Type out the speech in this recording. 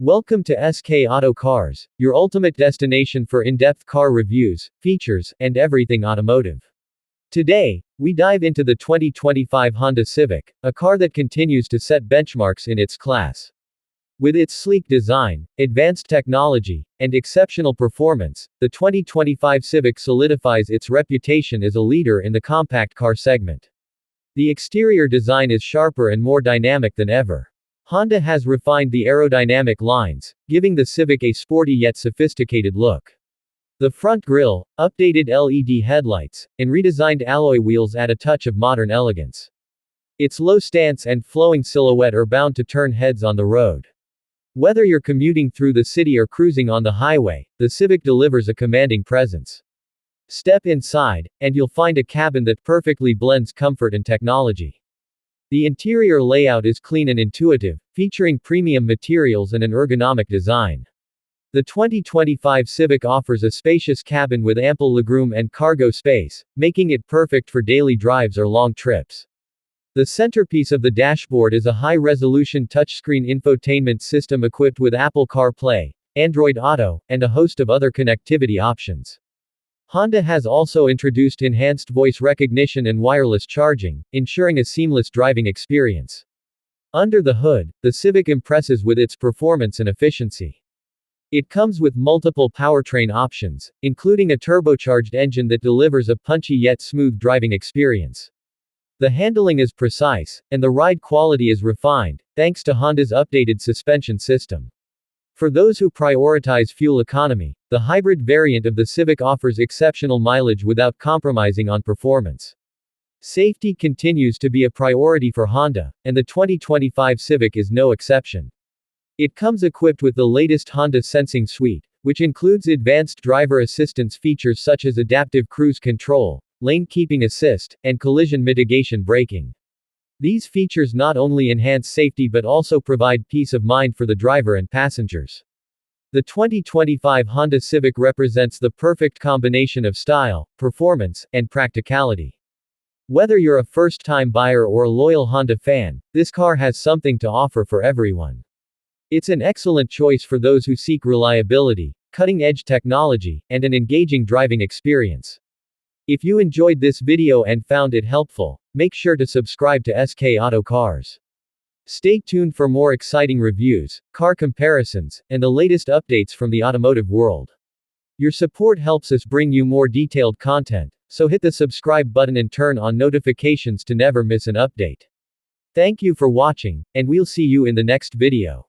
Welcome to SK Auto Cars, your ultimate destination for in-depth car reviews, features, and everything automotive. Today, we dive into the 2025 Honda Civic, a car that continues to set benchmarks in its class. With its sleek design, advanced technology, and exceptional performance, the 2025 Civic solidifies its reputation as a leader in the compact car segment. The exterior design is sharper and more dynamic than ever. Honda has refined the aerodynamic lines, giving the Civic a sporty yet sophisticated look. The front grille, updated LED headlights, and redesigned alloy wheels add a touch of modern elegance. Its low stance and flowing silhouette are bound to turn heads on the road. Whether you're commuting through the city or cruising on the highway, the Civic delivers a commanding presence. Step inside, and you'll find a cabin that perfectly blends comfort and technology. The interior layout is clean and intuitive, featuring premium materials and an ergonomic design. The 2025 Civic offers a spacious cabin with ample legroom and cargo space, making it perfect for daily drives or long trips. The centerpiece of the dashboard is a high-resolution touchscreen infotainment system equipped with Apple CarPlay, Android Auto, and a host of other connectivity options. Honda has also introduced enhanced voice recognition and wireless charging, ensuring a seamless driving experience. Under the hood, the Civic impresses with its performance and efficiency. It comes with multiple powertrain options, including a turbocharged engine that delivers a punchy yet smooth driving experience. The handling is precise, and the ride quality is refined, thanks to Honda's updated suspension system. For those who prioritize fuel economy, the hybrid variant of the Civic offers exceptional mileage without compromising on performance. Safety continues to be a priority for Honda, and the 2025 Civic is no exception. It comes equipped with the latest Honda Sensing Suite, which includes advanced driver assistance features such as adaptive cruise control, lane keeping assist, and collision mitigation braking. These features not only enhance safety but also provide peace of mind for the driver and passengers. The 2025 Honda Civic represents the perfect combination of style, performance, and practicality. Whether you're a first-time buyer or a loyal Honda fan, this car has something to offer for everyone. It's an excellent choice for those who seek reliability, cutting-edge technology, and an engaging driving experience. If you enjoyed this video and found it helpful, make sure to subscribe to SK Auto Cars. Stay tuned for more exciting reviews, car comparisons, and the latest updates from the automotive world. Your support helps us bring you more detailed content, so hit the subscribe button and turn on notifications to never miss an update. Thank you for watching, and we'll see you in the next video.